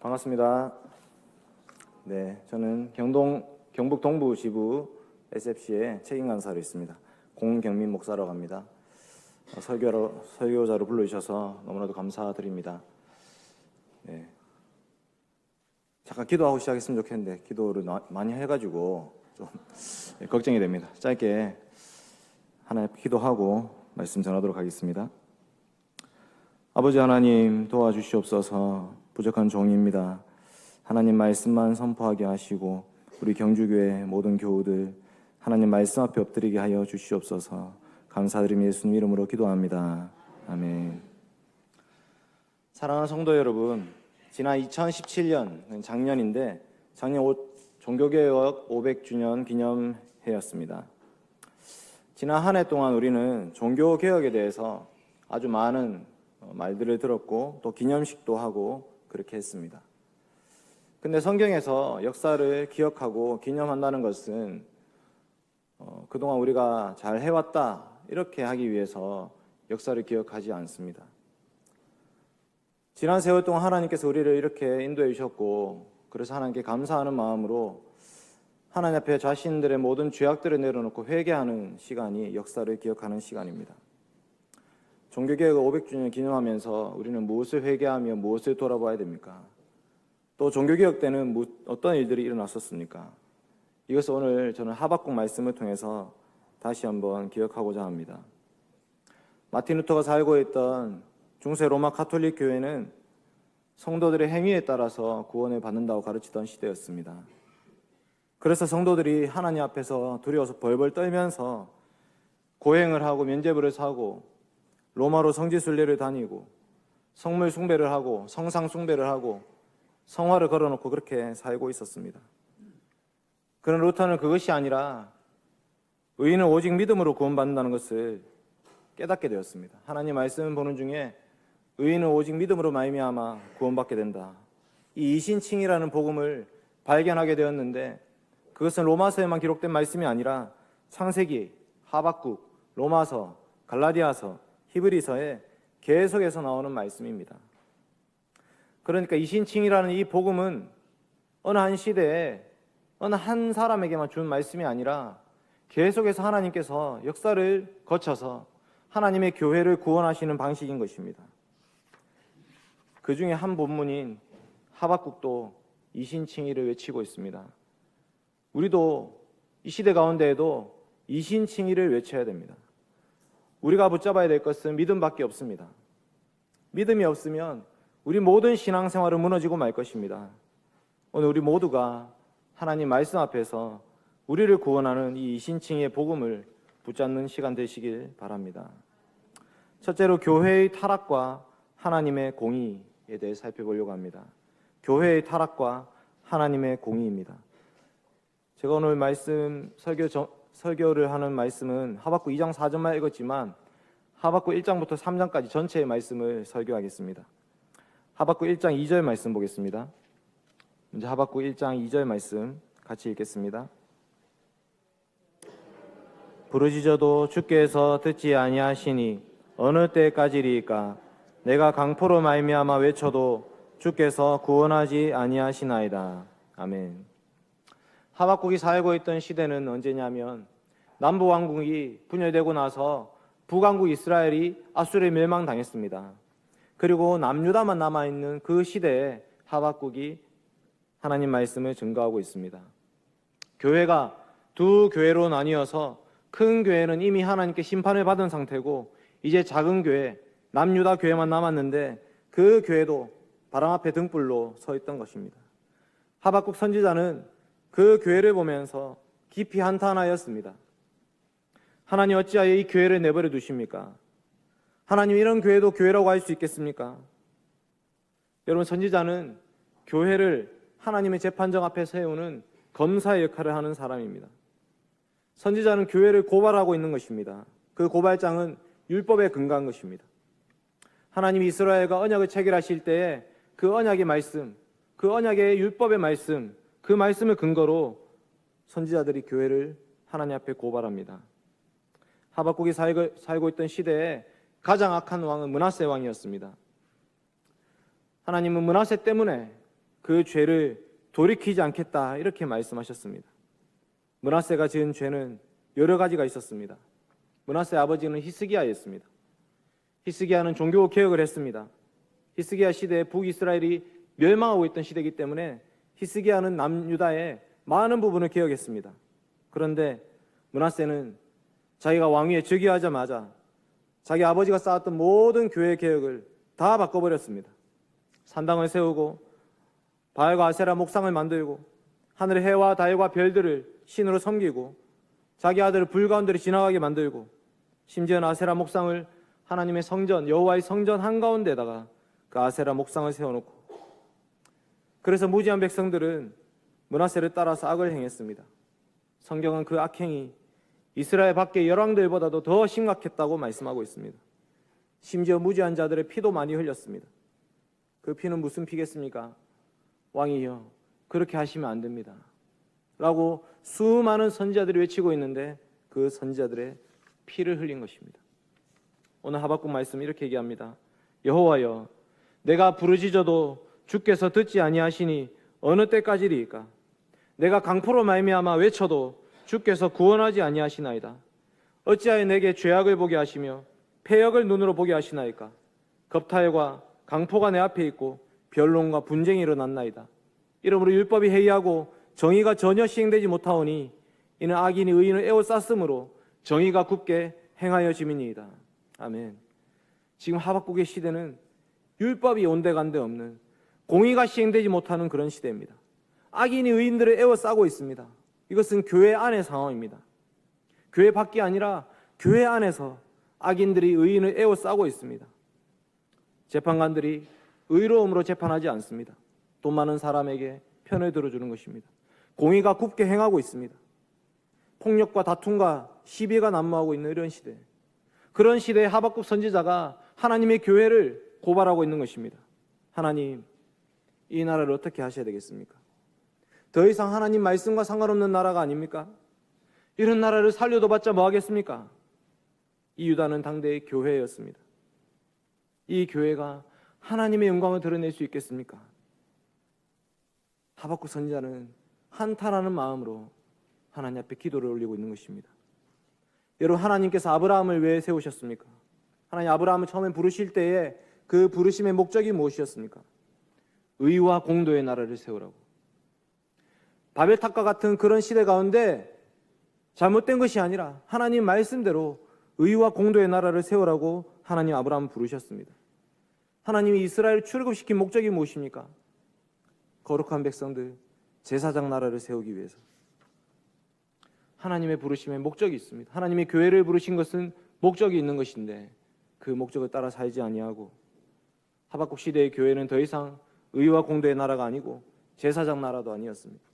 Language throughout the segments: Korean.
반갑습니다. 네, 저는 경북 동부 지부 SFC의 책임 간사로 있습니다. 공경민 목사라고 합니다. 설교자로 불러주셔서 너무나도 감사드립니다. 네, 잠깐 기도하고 시작했으면 좋겠는데 기도를 많이 해가지고 좀 걱정이 됩니다. 짧게 하나 기도하고 말씀 전하도록 하겠습니다. 아버지 하나님, 도와주시옵소서. 부족한 종입니다. 하나님 말씀만 선포하게 하시고 우리 경주교회 모든 교우들 하나님 말씀 앞에 엎드리게 하여 주시옵소서. 감사드리며 예수님 이름으로 기도합니다. 아멘. 사랑하는 성도 여러분, 지난 2017년 작년인데 작년 종교개혁 500주년 기념해였습니다. 지난 한 해 동안 우리는 종교개혁에 대해서 아주 많은 말들을 들었고 또 기념식도 하고 그렇게 했습니다. 근데 성경에서 역사를 기억하고 기념한다는 것은 그동안 우리가 잘 해왔다 이렇게 하기 위해서 역사를 기억하지 않습니다. 지난 세월 동안 하나님께서 우리를 이렇게 인도해 주셨고 그래서 하나님께 감사하는 마음으로 하나님 앞에 자신들의 모든 죄악들을 내려놓고 회개하는 시간이 역사를 기억하는 시간입니다. 종교개혁 500주년 기념하면서 우리는 무엇을 회개하며 무엇을 돌아봐야 됩니까? 또 종교개혁 때는 어떤 일들이 일어났었습니까? 이것을 오늘 저는 하박국 말씀을 통해서 다시 한번 기억하고자 합니다. 마틴 루터가 살고 있던 중세 로마 가톨릭 교회는 성도들의 행위에 따라서 구원을 받는다고 가르치던 시대였습니다. 그래서 성도들이 하나님 앞에서 두려워서 벌벌 떨면서 고행을 하고 면죄부를 사고 로마로 성지순례를 다니고 성물 숭배를 하고 성상 숭배를 하고 성화를 걸어놓고 그렇게 살고 있었습니다. 그런 루터는 그것이 아니라 의인은 오직 믿음으로 구원받는다는 것을 깨닫게 되었습니다. 하나님 말씀 보는 중에 의인은 오직 믿음으로 말미암아 구원받게 된다. 이 이신칭이라는 복음을 발견하게 되었는데 그것은 로마서에만 기록된 말씀이 아니라 창세기, 하박국, 로마서, 갈라디아서, 히브리서에 계속해서 나오는 말씀입니다. 그러니까 이신칭이라는 이 복음은 어느 한 시대에 어느 한 사람에게만 준 말씀이 아니라 계속해서 하나님께서 역사를 거쳐서 하나님의 교회를 구원하시는 방식인 것입니다. 그 중에 한 본문인 하박국도 이신칭의를 외치고 있습니다. 우리도 이 시대 가운데에도 이신칭의를 외쳐야 됩니다. 우리가 붙잡아야 될 것은 믿음밖에 없습니다. 믿음이 없으면 우리 모든 신앙생활은 무너지고 말 것입니다. 오늘 우리 모두가 하나님 말씀 앞에서 우리를 구원하는 이 이신칭의 복음을 붙잡는 시간 되시길 바랍니다. 첫째로 교회의 타락과 하나님의 공의에 대해 살펴보려고 합니다. 교회의 타락과 하나님의 공의입니다. 제가 오늘 말씀 설교를 하는 말씀은 하박국 2장 4절만 읽었지만 하박국 1장부터 3장까지 전체의 말씀을 설교하겠습니다. 하박국 1장 2절 말씀 보겠습니다. 먼저 하박국 1장 2절 말씀 같이 읽겠습니다. 부르짖어도 주께서 듣지 아니하시니 어느 때까지리까? 내가 강포로 말미암아 외쳐도 주께서 구원하지 아니하시나이다. 아멘. 하박국이 살고 있던 시대는 언제냐면 남부 왕국이 분열되고 나서 북왕국 이스라엘이 아수르에 멸망당했습니다. 그리고 남유다만 남아있는 그 시대에 하박국이 하나님 말씀을 증거하고 있습니다. 교회가 두 교회로 나뉘어서 큰 교회는 이미 하나님께 심판을 받은 상태고 이제 작은 교회, 남유다 교회만 남았는데 그 교회도 바람 앞에 등불로 서 있던 것입니다. 하박국 선지자는 그 교회를 보면서 깊이 한탄하였습니다. 하나님 어찌하여 이 교회를 내버려 두십니까? 하나님 이런 교회도 교회라고 할 수 있겠습니까? 여러분, 선지자는 교회를 하나님의 재판정 앞에 세우는 검사의 역할을 하는 사람입니다. 선지자는 교회를 고발하고 있는 것입니다. 그 고발장은 율법에 근거한 것입니다. 하나님이 이스라엘과 언약을 체결하실 때에 그 언약의 말씀, 그 언약의 율법의 말씀, 그 말씀을 근거로 선지자들이 교회를 하나님 앞에 고발합니다. 하박국이 살고 있던 시대에 가장 악한 왕은 므낫세 왕이었습니다. 하나님은 므낫세 때문에 그 죄를 돌이키지 않겠다 이렇게 말씀하셨습니다. 므낫세가 지은 죄는 여러 가지가 있었습니다. 므낫세 아버지는 히스기야였습니다. 히스기야는 종교 개혁을 했습니다. 히스기야 시대에 북이스라엘이 멸망하고 있던 시대이기 때문에 히스기야는 남유다의 많은 부분을 개혁했습니다. 그런데 므낫세는 자기가 왕위에 즉위하자마자 자기 아버지가 쌓았던 모든 교회 개혁을 다 바꿔버렸습니다. 산당을 세우고 바알과 아세라 목상을 만들고 하늘의 해와 달과 별들을 신으로 섬기고 자기 아들을 불 가운데로 지나가게 만들고 심지어는 아세라 목상을 하나님의 성전, 여호와의 성전 한가운데다가 그 아세라 목상을 세워놓고, 그래서 무지한 백성들은 므낫세를 따라서 악을 행했습니다. 성경은 그 악행이 이스라엘 밖의 열왕들보다도 더 심각했다고 말씀하고 있습니다. 심지어 무지한 자들의 피도 많이 흘렸습니다. 그 피는 무슨 피겠습니까? 왕이여, 그렇게 하시면 안 됩니다 라고 수많은 선지자들이 외치고 있는데 그 선지자들의 피를 흘린 것입니다. 오늘 하박국 말씀 이렇게 얘기합니다. 여호와여, 내가 부르짖어도 주께서 듣지 아니하시니 어느 때까지리이까? 내가 강포로 말미암아 외쳐도 주께서 구원하지 아니하시나이다. 어찌하여 내게 죄악을 보게 하시며 패역을 눈으로 보게 하시나이까? 겁탈과 강포가 내 앞에 있고 변론과 분쟁이 일어났나이다. 이러므로 율법이 해이하고 정의가 전혀 시행되지 못하오니 이는 악인이 의인을 에워쌌으므로 정의가 굳게 행하여짐이니이다. 아멘. 지금 하박국의 시대는 율법이 온데간데 없는, 공의가 시행되지 못하는 그런 시대입니다. 악인이 의인들을 에워싸고 있습니다. 이것은 교회 안의 상황입니다. 교회 밖이 아니라 교회 안에서 악인들이 의인을 에워싸고 있습니다. 재판관들이 의로움으로 재판하지 않습니다. 돈 많은 사람에게 편을 들어주는 것입니다. 공의가 굽게 행하고 있습니다. 폭력과 다툼과 시비가 난무하고 있는 이런 시대, 그런 시대에 하박국 선지자가 하나님의 교회를 고발하고 있는 것입니다. 하나님, 이 나라를 어떻게 하셔야 되겠습니까? 더 이상 하나님 말씀과 상관없는 나라가 아닙니까? 이런 나라를 살려도 봤자 뭐 하겠습니까? 이 유다는 당대의 교회였습니다. 이 교회가 하나님의 영광을 드러낼 수 있겠습니까? 하박국 선지자는 한탄하는 마음으로 하나님 앞에 기도를 올리고 있는 것입니다. 여러분, 하나님께서 아브라함을 왜 세우셨습니까? 하나님 아브라함을 처음에 부르실 때에 그 부르심의 목적이 무엇이었습니까? 의와 공도의 나라를 세우라고. 바벨탑과 같은 그런 시대 가운데 잘못된 것이 아니라 하나님 말씀대로 의와 공도의 나라를 세우라고 하나님 아브라함을 부르셨습니다. 하나님이 이스라엘을 출애굽시킨 목적이 무엇입니까? 거룩한 백성들, 제사장 나라를 세우기 위해서. 하나님의 부르심에 목적이 있습니다. 하나님의 교회를 부르신 것은 목적이 있는 것인데 그 목적을 따라 살지 아니하고, 하박국 시대의 교회는 더 이상 의와 공도의 나라가 아니고 제사장 나라도 아니었습니다.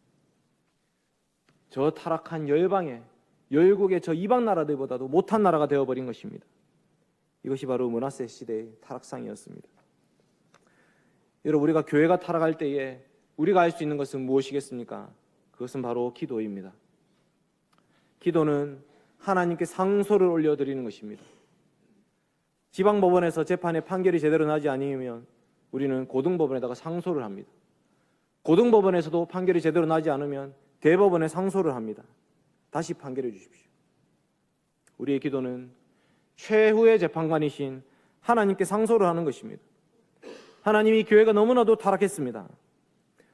저 타락한 열방의 열국의 저 이방 나라들보다도 못한 나라가 되어버린 것입니다. 이것이 바로 므낫세 시대의 타락상이었습니다. 여러분, 우리가 교회가 타락할 때에 우리가 할 수 있는 것은 무엇이겠습니까? 그것은 바로 기도입니다. 기도는 하나님께 상소를 올려드리는 것입니다. 지방법원에서 재판의 판결이 제대로 나지 않으면 우리는 고등법원에다가 상소를 합니다. 고등법원에서도 판결이 제대로 나지 않으면 대법원에 상소를 합니다. 다시 판결해 주십시오. 우리의 기도는 최후의 재판관이신 하나님께 상소를 하는 것입니다. 하나님이 교회가 너무나도 타락했습니다.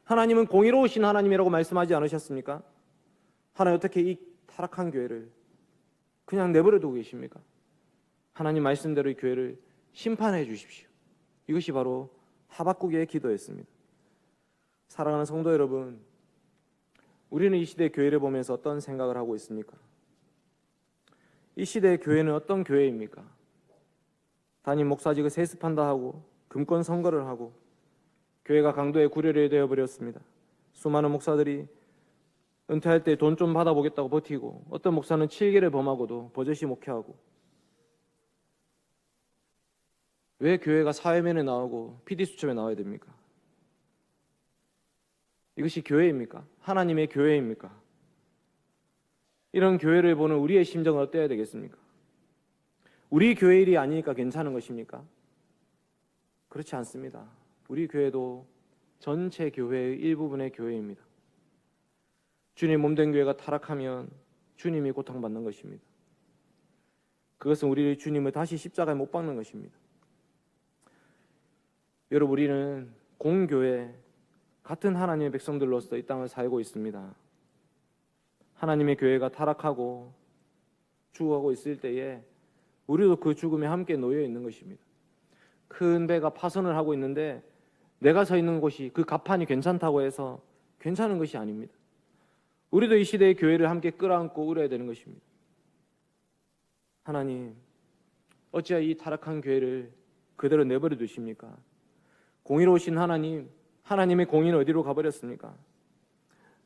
하나님은 공의로우신 하나님이라고 말씀하지 않으셨습니까? 하나님, 어떻게 이 타락한 교회를 그냥 내버려 두고 계십니까? 하나님 말씀대로 이 교회를 심판해 주십시오. 이것이 바로 하박국의 기도였습니다. 사랑하는 성도 여러분, 우리는 이 시대의 교회를 보면서 어떤 생각을 하고 있습니까? 이 시대의 교회는 어떤 교회입니까? 담임 목사직을 세습한다 하고 금권 선거를 하고 교회가 강도의 구례를 되어버렸습니다. 수많은 목사들이 은퇴할 때 돈 좀 받아보겠다고 버티고, 어떤 목사는 7개를 범하고도 버젓이 목회하고, 왜 교회가 사회면에 나오고 PD수첩에 나와야 됩니까? 이것이 교회입니까? 하나님의 교회입니까? 이런 교회를 보는 우리의 심정은 어때야 되겠습니까? 우리 교회 일이 아니니까 괜찮은 것입니까? 그렇지 않습니다. 우리 교회도 전체 교회의 일부분의 교회입니다. 주님 몸된 교회가 타락하면 주님이 고통받는 것입니다. 그것은 우리 주님을 다시 십자가에 못 박는 것입니다. 여러분, 우리는 공교회 같은 하나님의 백성들로서 이 땅을 살고 있습니다. 하나님의 교회가 타락하고 죽어가고 있을 때에 우리도 그 죽음에 함께 놓여 있는 것입니다. 큰 배가 파선을 하고 있는데 내가 서 있는 곳이 그 갑판이 괜찮다고 해서 괜찮은 것이 아닙니다. 우리도 이 시대의 교회를 함께 끌어안고 울어야 되는 것입니다. 하나님, 어찌하여 이 타락한 교회를 그대로 내버려 두십니까? 공의로우신 하나님, 하나님의 공의는 어디로 가버렸습니까?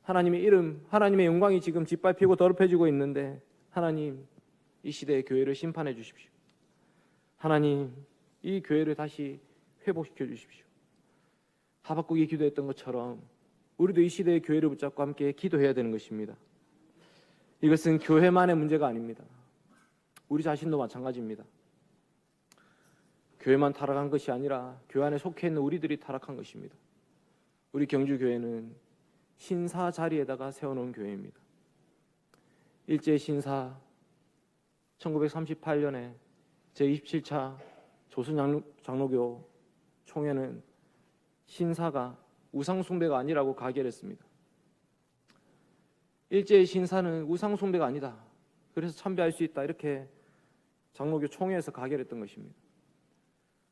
하나님의 이름, 하나님의 영광이 지금 짓밟히고 더럽혀지고 있는데 하나님, 이 시대의 교회를 심판해 주십시오. 하나님, 이 교회를 다시 회복시켜 주십시오. 하박국이 기도했던 것처럼 우리도 이 시대의 교회를 붙잡고 함께 기도해야 되는 것입니다. 이것은 교회만의 문제가 아닙니다. 우리 자신도 마찬가지입니다. 교회만 타락한 것이 아니라 교회 안에 속해 있는 우리들이 타락한 것입니다. 우리 경주교회는 신사 자리에다가 세워놓은 교회입니다. 일제 신사 1938년에 제27차 조선장로교 총회는 신사가 우상숭배가 아니라고 가결했습니다. 일제의 신사는 우상숭배가 아니다, 그래서 참배할 수 있다, 이렇게 장로교 총회에서 가결했던 것입니다.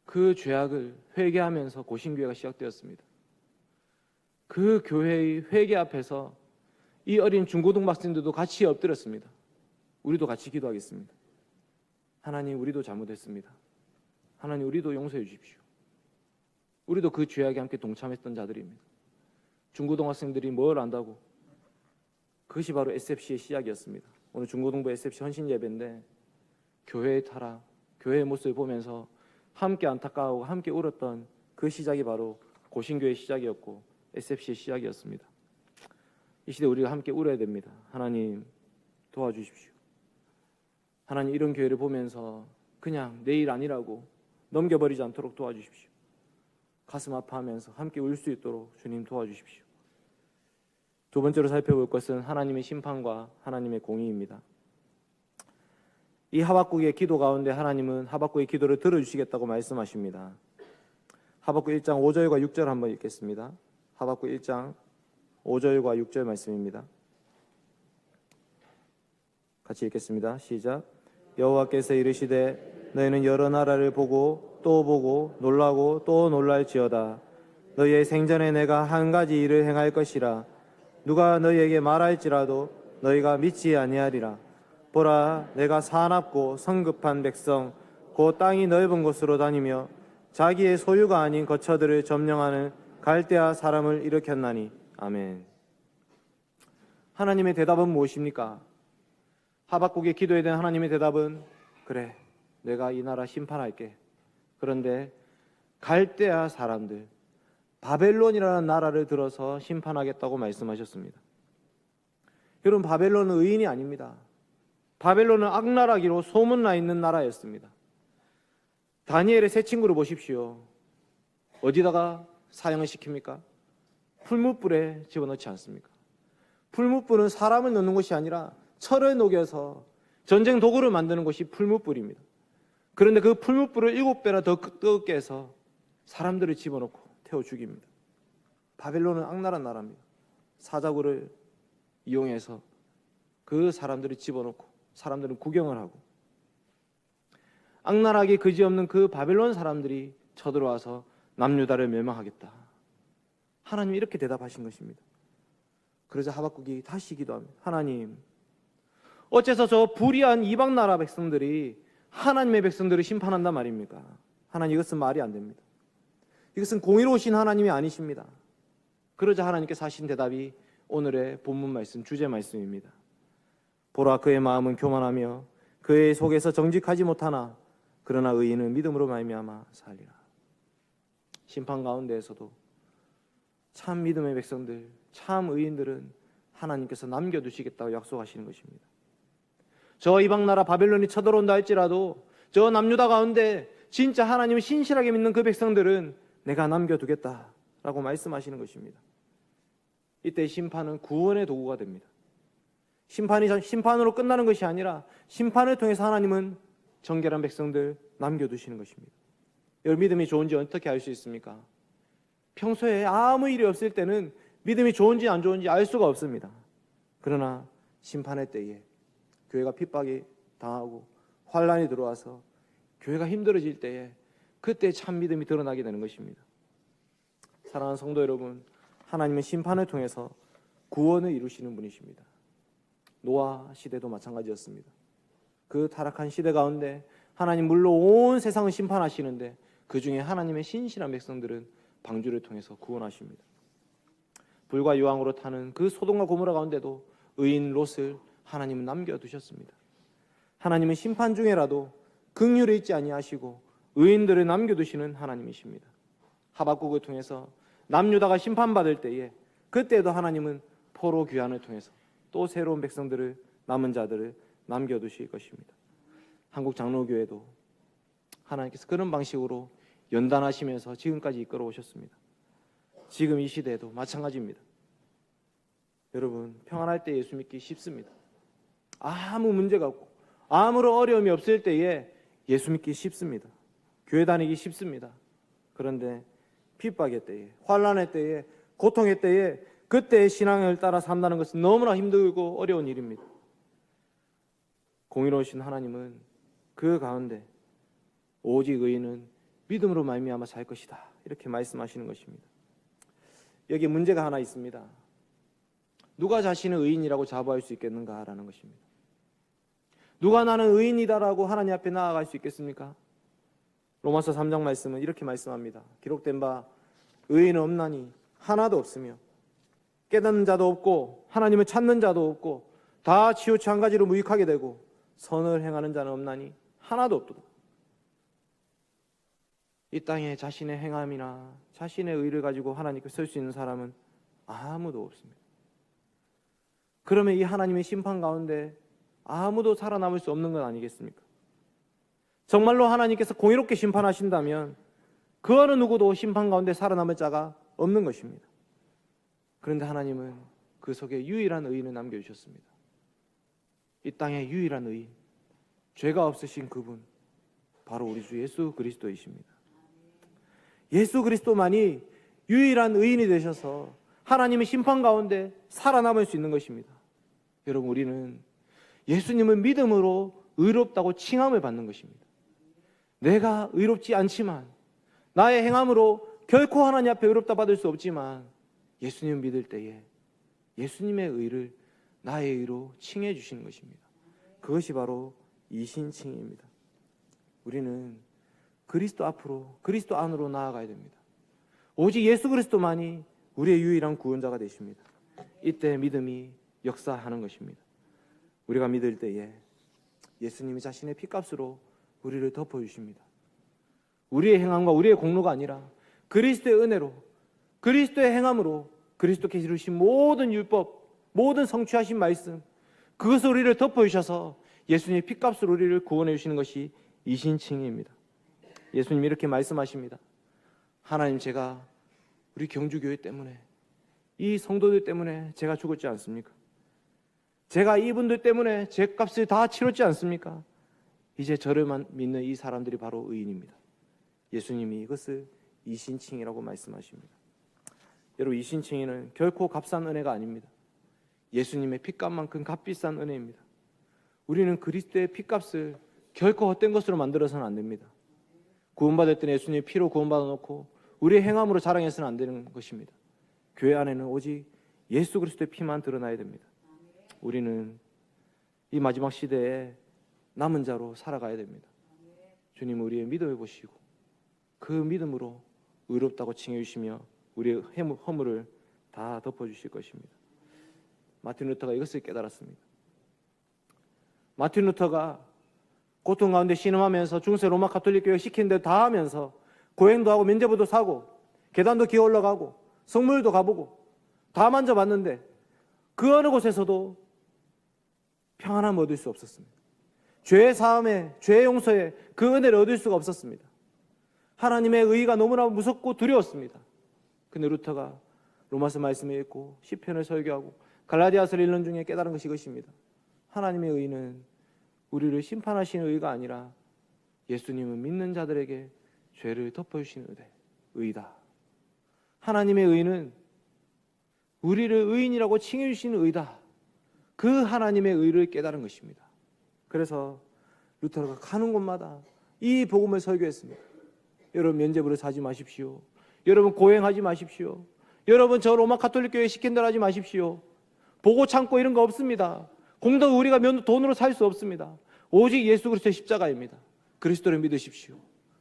그 죄악을 회개하면서 고신교회가 시작되었습니다. 그 교회의 회개 앞에서 이 어린 중고등학생들도 같이 엎드렸습니다. 우리도 같이 기도하겠습니다. 하나님, 우리도 잘못했습니다. 하나님, 우리도 용서해 주십시오. 우리도 그 죄악에 함께 동참했던 자들입니다. 중고등학생들이 뭘 안다고? 그것이 바로 SFC의 시작이었습니다. 오늘 중고등부 SFC 헌신 예배인데 교회의 타락, 교회의 모습을 보면서 함께 안타까워하고 함께 울었던 그 시작이 바로 고신교회의 시작이었고 SFC의 시작이었습니다. 이 시대 우리가 함께 울어야 됩니다. 하나님, 도와주십시오. 하나님, 이런 교회를 보면서 그냥 내일 아니라고 넘겨버리지 않도록 도와주십시오. 가슴 아파하면서 함께 울 수 있도록 주님 도와주십시오. 두 번째로 살펴볼 것은 하나님의 심판과 하나님의 공의입니다. 이 하박국의 기도 가운데 하나님은 하박국의 기도를 들어주시겠다고 말씀하십니다. 하박국 1장 5절과 6절 한번 읽겠습니다. 하박국 1장 5절과 6절 말씀입니다. 같이 읽겠습니다. 시작. 여호와께서 이르시되 너희는 여러 나라를 보고 또 보고 놀라고 또 놀랄지어다. 너희의 생전에 내가 한 가지 일을 행할 것이라. 누가 너희에게 말할지라도 너희가 믿지 아니하리라. 보라, 내가 사납고 성급한 백성 곧 땅이 넓은 곳으로 다니며 자기의 소유가 아닌 거처들을 점령하는 갈대아 사람을 일으켰나니. 아멘. 하나님의 대답은 무엇입니까? 하박국의 기도에 대한 하나님의 대답은, 그래, 내가 이 나라 심판할게. 그런데 갈대아 사람들, 바벨론이라는 나라를 들어서 심판하겠다고 말씀하셨습니다. 여러분, 바벨론은 의인이 아닙니다. 바벨론은 악나라기로 소문나 있는 나라였습니다. 다니엘의 세 친구를 보십시오. 어디다가 사형을 시킵니까? 풀무불에 집어넣지 않습니까? 풀무불은 사람을 넣는 것이 아니라 철을 녹여서 전쟁 도구를 만드는 것이 풀무불입니다. 그런데 그 풀무불을 7배나 더 뜨겁게 해서 사람들을 집어넣고 태워 죽입니다. 바벨론은 악랄한 나라입니다. 사자구를 이용해서 그 사람들을 집어넣고 사람들은 구경을 하고, 악랄하게 그지없는 그 바벨론 사람들이 쳐들어와서 남유다를 멸망하겠다. 하나님이 이렇게 대답하신 것입니다. 그러자 하박국이 다시 기도합니다. 하나님, 어째서 저 불의한 이방 나라 백성들이 하나님의 백성들을 심판한단 말입니까? 하나님, 이것은 말이 안 됩니다. 이것은 공의로우신 하나님이 아니십니다. 그러자 하나님께서 하신 대답이 오늘의 본문 말씀, 주제 말씀입니다. 보라, 그의 마음은 교만하며 그의 속에서 정직하지 못하나 그러나 의인은 믿음으로 말미암아 살리라. 심판 가운데에서도 참 믿음의 백성들, 참 의인들은 하나님께서 남겨두시겠다고 약속하시는 것입니다. 저 이방 나라 바벨론이 쳐들어온다 할지라도 저 남유다 가운데 진짜 하나님을 신실하게 믿는 그 백성들은 내가 남겨두겠다. 라고 말씀하시는 것입니다. 이때 심판은 구원의 도구가 됩니다. 심판으로 끝나는 것이 아니라 심판을 통해서 하나님은 정결한 백성들 남겨두시는 것입니다. 여러분, 믿음이 좋은지 어떻게 알 수 있습니까? 평소에 아무 일이 없을 때는 믿음이 좋은지 안 좋은지 알 수가 없습니다. 그러나 심판의 때에 교회가 핍박이 당하고 환란이 들어와서 교회가 힘들어질 때에 그때 참 믿음이 드러나게 되는 것입니다. 사랑하는 성도 여러분, 하나님은 심판을 통해서 구원을 이루시는 분이십니다. 노아 시대도 마찬가지였습니다. 그 타락한 시대 가운데 하나님 물로 온 세상을 심판하시는데 그 중에 하나님의 신실한 백성들은 방주를 통해서 구원하십니다. 불과 유황으로 타는 그 소돔과 고모라 가운데도 의인 롯을 하나님은 남겨두셨습니다. 하나님은 심판 중에라도 긍휼을 잊지 아니하시고 의인들을 남겨두시는 하나님이십니다. 하박국을 통해서 남유다가 심판받을 때에 그때도 하나님은 포로 귀환을 통해서 또 새로운 백성들을, 남은 자들을 남겨두실 것입니다. 한국 장로교회도 하나님께서 그런 방식으로 연단하시면서 지금까지 이끌어 오셨습니다. 지금 이 시대에도 마찬가지입니다. 여러분, 평안할 때 예수 믿기 쉽습니다. 아무 문제가 없고 아무런 어려움이 없을 때에 예수 믿기 쉽습니다. 교회 다니기 쉽습니다. 그런데 핍박의 때에, 환난의 때에, 고통의 때에 그때의 신앙을 따라 산다는 것은 너무나 힘들고 어려운 일입니다. 공의로우신 하나님은 그 가운데 오직 의인은 믿음으로 말미암아 살 것이다, 이렇게 말씀하시는 것입니다. 여기 문제가 하나 있습니다. 누가 자신을 의인이라고 자부할 수 있겠는가라는 것입니다. 누가 나는 의인이다라고 하나님 앞에 나아갈 수 있겠습니까? 로마서 3장 말씀은 이렇게 말씀합니다. 기록된 바 의인은 없나니 하나도 없으며 깨닫는 자도 없고 하나님을 찾는 자도 없고 다 치우쳐 한 가지로 무익하게 되고 선을 행하는 자는 없나니 하나도 없도다. 이 땅에 자신의 행함이나 자신의 의를 가지고 하나님께 설 수 있는 사람은 아무도 없습니다. 그러면 이 하나님의 심판 가운데 아무도 살아남을 수 없는 건 아니겠습니까? 정말로 하나님께서 공의롭게 심판하신다면 그 어느 누구도 심판 가운데 살아남을 자가 없는 것입니다. 그런데 하나님은 그 속에 유일한 의인을 남겨주셨습니다. 이 땅의 유일한 의인, 죄가 없으신 그분, 바로 우리 주 예수 그리스도이십니다. 예수 그리스도만이 유일한 의인이 되셔서 하나님의 심판 가운데 살아남을 수 있는 것입니다. 여러분, 우리는 예수님을 믿음으로 의롭다고 칭함을 받는 것입니다. 내가 의롭지 않지만, 나의 행함으로 결코 하나님 앞에 의롭다 받을 수 없지만 예수님을 믿을 때에 예수님의 의를 나의 의로 칭해 주시는 것입니다. 그것이 바로 이신칭입니다. 우리는 그리스도 앞으로, 그리스도 안으로 나아가야 됩니다. 오직 예수 그리스도만이 우리의 유일한 구원자가 되십니다. 이때 믿음이 역사하는 것입니다. 우리가 믿을 때에 예수님이 자신의 피값으로 우리를 덮어주십니다. 우리의 행함과 우리의 공로가 아니라 그리스도의 은혜로, 그리스도의 행함으로, 그리스도께서 이루신 모든 율법, 모든 성취하신 말씀, 그것을 우리를 덮어주셔서 예수님의 피값으로 우리를 구원해 주시는 것이 이신칭입니다. 예수님이 이렇게 말씀하십니다. 하나님, 제가 우리 경주교회 때문에, 이 성도들 때문에 제가 죽었지 않습니까? 제가 이분들 때문에 제 값을 다 치렀지 않습니까? 이제 저를 믿는 이 사람들이 바로 의인입니다. 예수님이 이것을 이신칭이라고 말씀하십니다. 여러분, 이신칭에는 결코 값싼 은혜가 아닙니다. 예수님의 피값만큼 값비싼 은혜입니다. 우리는 그리스도의 피값을 결코 헛된 것으로 만들어서는 안 됩니다. 구원받을 때는 예수님의 피로 구원받아 놓고 우리의 행함으로 자랑해서는 안 되는 것입니다. 교회 안에는 오직 예수 그리스도의 피만 드러나야 됩니다. 우리는 이 마지막 시대에 남은 자로 살아가야 됩니다. 주님은 우리의 믿음을 보시고 그 믿음으로 의롭다고 칭해주시며 우리의 허물을 다 덮어주실 것입니다. 마틴 루터가 이것을 깨달았습니다. 마틴 루터가 고통 가운데 신음하면서 중세 로마 가톨릭 교회 시킨 대로 다 하면서 고행도 하고 면죄부도 사고 계단도 기어 올라가고 성물도 가보고 다 만져봤는데 그 어느 곳에서도 평안함을 얻을 수 없었습니다. 죄의 사함에, 죄의 용서에 그 은혜를 얻을 수가 없었습니다. 하나님의 의의가 너무나 무섭고 두려웠습니다. 근데 루터가 로마서 말씀을 읽고 시편을 설교하고 갈라디아서를 읽는 중에 깨달은 것이 이것입니다. 하나님의 의는 우리를 심판하시는 의가 아니라 예수님은 믿는 자들에게 죄를 덮어주시는 의다. 하나님의 의는 우리를 의인이라고 칭해주시는 의다. 그 하나님의 의를 깨달은 것입니다. 그래서 루터가 가는 곳마다 이 복음을 설교했습니다. 여러분 면죄부를 사지 마십시오. 여러분 고행하지 마십시오. 여러분 저 로마 가톨릭 교회 시킨 대로 하지 마십시오. 보고 참고 이런 거 없습니다. 공덕 우리가 돈으로 살 수 없습니다. 오직 예수 그리스도의 십자가입니다. 그리스도를 믿으십시오.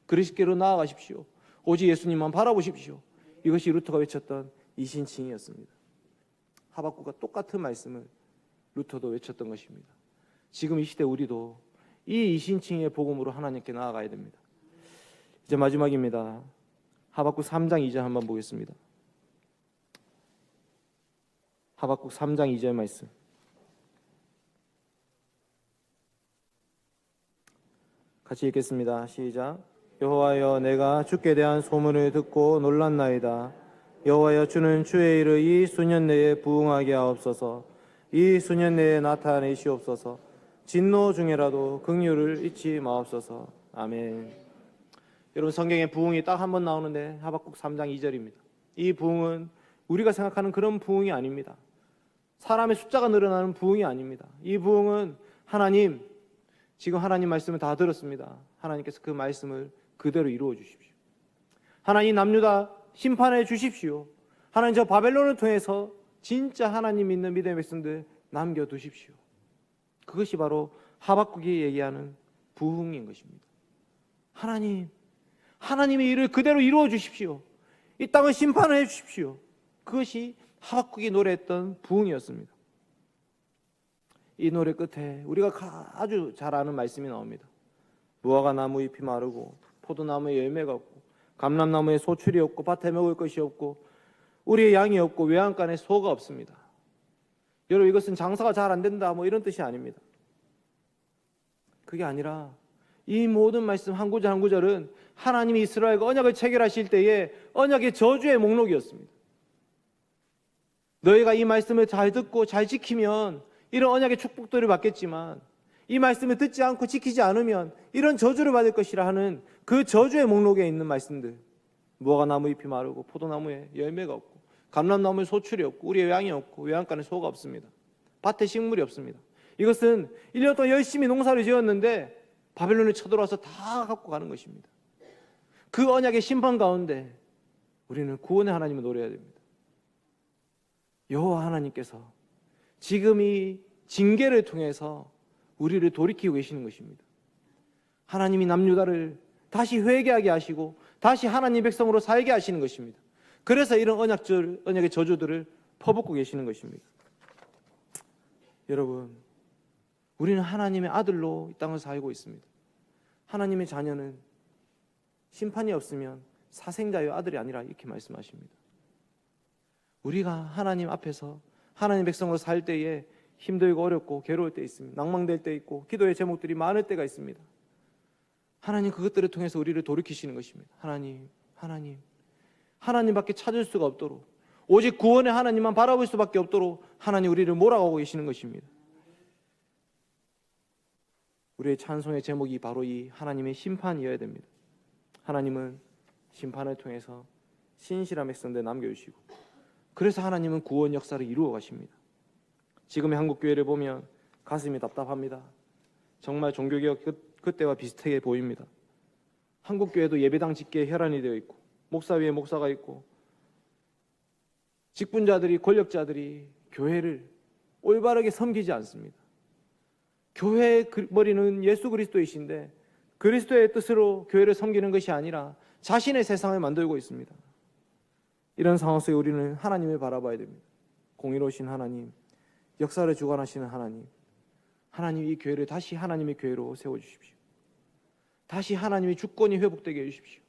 그리스도로 나아가십시오. 오직 예수님만 바라보십시오. 이것이 루터가 외쳤던 이신칭이었습니다. 하박국과 똑같은 말씀을 루터도 외쳤던 것입니다. 지금 이 시대 우리도 이 이신칭의 복음으로 하나님께 나아가야 됩니다. 이제 마지막입니다. 하박국 3장 2절 한번 보겠습니다. 하박국 3장 2절 말씀. 같이 읽겠습니다. 시작. 여호와여 내가 주께 대한 소문을 듣고 놀랐나이다. 여호와여 주는 주의 일을 이 수년 내에 부응하게 하옵소서. 이 수년 내에 나타내시옵소서. 진노 중에라도 긍휼을 잊지 마옵소서. 아멘. 여러분 성경에 부응이 딱 한 번 나오는데 하박국 3장 2절입니다. 이 부응은 우리가 생각하는 그런 부응이 아닙니다. 사람의 숫자가 늘어나는 부응이 아닙니다. 이 부응은 하나님, 지금 하나님 말씀을 다 들었습니다. 하나님께서 그 말씀을 그대로 이루어 주십시오. 하나님 남유다 심판해 주십시오. 하나님 저 바벨론을 통해서 진짜 하나님 믿는 믿음의 백성들 남겨두십시오. 그것이 바로 하박국이 얘기하는 부흥인 것입니다. 하나님, 하나님의 일을 그대로 이루어 주십시오. 이 땅을 심판을 해 주십시오. 그것이 하박국이 노래했던 부흥이었습니다. 이 노래 끝에 우리가 아주 잘 아는 말씀이 나옵니다. 무화과 나무 잎이 마르고 포도나무에 열매가 없고 감람나무에 소출이 없고 밭에 먹을 것이 없고 우리의 양이 없고 외양간에 소가 없습니다. 여러분 이것은 장사가 잘 안 된다 뭐 이런 뜻이 아닙니다. 그게 아니라 이 모든 말씀 한 구절 한 구절은 하나님이 이스라엘과 언약을 체결하실 때에 언약의 저주의 목록이었습니다. 너희가 이 말씀을 잘 듣고 잘 지키면 이런 언약의 축복들을 받겠지만 이 말씀을 듣지 않고 지키지 않으면 이런 저주를 받을 것이라 하는 그 저주의 목록에 있는 말씀들, 무화과 나무 잎이 마르고 포도나무에 열매가 없고 감람나무에 소출이 없고 우리의 양이 없고 외양간에 소가 없습니다. 밭에 식물이 없습니다. 이것은 1년 동안 열심히 농사를 지었는데 바벨론이 쳐들어와서 다 갖고 가는 것입니다. 그 언약의 심판 가운데 우리는 구원의 하나님을 노려야 됩니다. 여호와 하나님께서 지금 이 징계를 통해서 우리를 돌이키고 계시는 것입니다. 하나님이 남유다를 다시 회개하게 하시고 다시 하나님 백성으로 살게 하시는 것입니다. 그래서 이런 언약의 저주들을 퍼붓고 계시는 것입니다. 여러분, 우리는 하나님의 아들로 이 땅을 살고 있습니다. 하나님의 자녀는 심판이 없으면 사생자의 아들이 아니라 이렇게 말씀하십니다. 우리가 하나님 앞에서 하나님 백성으로 살 때에 힘들고 어렵고 괴로울 때 있습니다. 낭망될 때 있고 기도의 제목들이 많을 때가 있습니다. 하나님 그것들을 통해서 우리를 돌이키시는 것입니다. 하나님밖에 찾을 수가 없도록 오직 구원의 하나님만 바라볼 수밖에 없도록 하나님 우리를 몰아가고 계시는 것입니다. 우리의 찬송의 제목이 바로 이 하나님의 심판이어야 됩니다. 하나님은 심판을 통해서 신실한 백성들 남겨주시고 그래서 하나님은 구원 역사를 이루어 가십니다. 지금의 한국교회를 보면 가슴이 답답합니다. 정말 종교개혁 그때와 비슷하게 보입니다. 한국교회도 예배당 집계에 혈안이 되어 있고 목사 위에 목사가 있고 직분자들이 권력자들이 교회를 올바르게 섬기지 않습니다. 교회의 머리는 예수 그리스도이신데 그리스도의 뜻으로 교회를 섬기는 것이 아니라 자신의 세상을 만들고 있습니다. 이런 상황 속에 우리는 하나님을 바라봐야 됩니다. 공의로우신 하나님, 역사를 주관하시는 하나님 이 교회를 다시 하나님의 교회로 세워주십시오. 다시 하나님의 주권이 회복되게 해주십시오.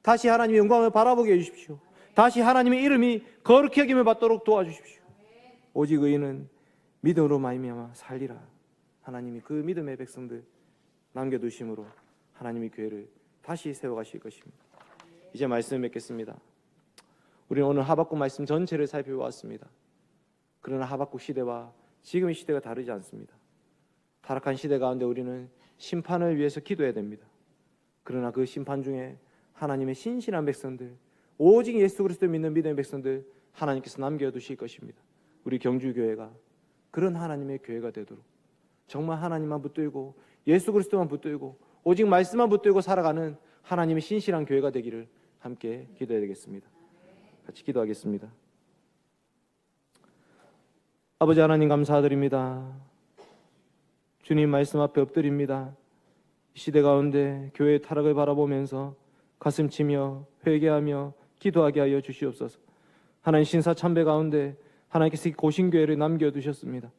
다시 하나님의 영광을 바라보게 해주십시오. 다시 하나님의 이름이 거룩히 여김을 받도록 도와주십시오. 오직 의인은 믿음으로 말미암아 살리라. 하나님이 그 믿음의 백성들 남겨두심으로 하나님의 교회를 다시 세워가실 것입니다. 이제 말씀을 맺겠습니다. 우리는 오늘 하박국 말씀 전체를 살펴보았습니다. 그러나 하박국 시대와 지금의 시대가 다르지 않습니다. 타락한 시대 가운데 우리는 심판을 위해서 기도해야 됩니다. 그러나 그 심판 중에 하나님의 신실한 백성들, 오직 예수 그리스도를 믿는 믿음의 백성들 하나님께서 남겨두실 것입니다. 우리 경주교회가 그런 하나님의 교회가 되도록 정말 하나님만 붙들고 예수 그리스도만 붙들고 오직 말씀만 붙들고 살아가는 하나님의 신실한 교회가 되기를 함께 기도해야 되겠습니다. 같이 기도하겠습니다. 아버지 하나님 감사드립니다. 주님 말씀 앞에 엎드립니다. 이 시대 가운데 교회의 타락을 바라보면서 가슴치며 회개하며 기도하게 하여 주시옵소서. 하나님 신사 참배 가운데 하나님께서 고신교회를 남겨두셨습니다.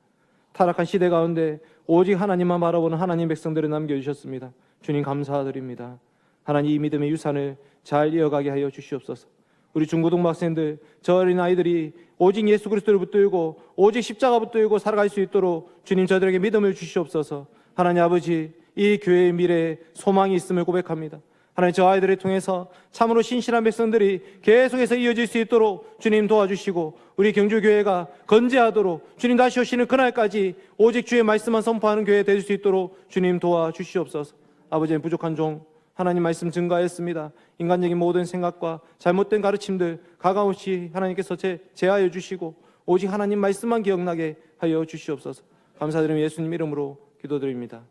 타락한 시대 가운데 오직 하나님만 바라보는 하나님 백성들을 남겨주셨습니다. 주님 감사드립니다. 하나님 이 믿음의 유산을 잘 이어가게 하여 주시옵소서. 우리 중고등부 학생들, 저 어린 아이들이 오직 예수 그리스도를 붙들고 오직 십자가 붙들고 살아갈 수 있도록 주님 저들에게 믿음을 주시옵소서. 하나님 아버지, 이 교회의 미래에 소망이 있음을 고백합니다. 하나님 저 아이들을 통해서 참으로 신실한 백성들이 계속해서 이어질 수 있도록 주님 도와주시고 우리 경주교회가 건재하도록 주님 다시 오시는 그날까지 오직 주의 말씀만 선포하는 교회 될 수 있도록 주님 도와주시옵소서. 아버지의 부족한 종 하나님 말씀 증거하였습니다. 인간적인 모든 생각과 잘못된 가르침들 가감없이 하나님께서 제하여 주시고 오직 하나님 말씀만 기억나게 하여 주시옵소서. 감사드리며 예수님 이름으로 기도드립니다.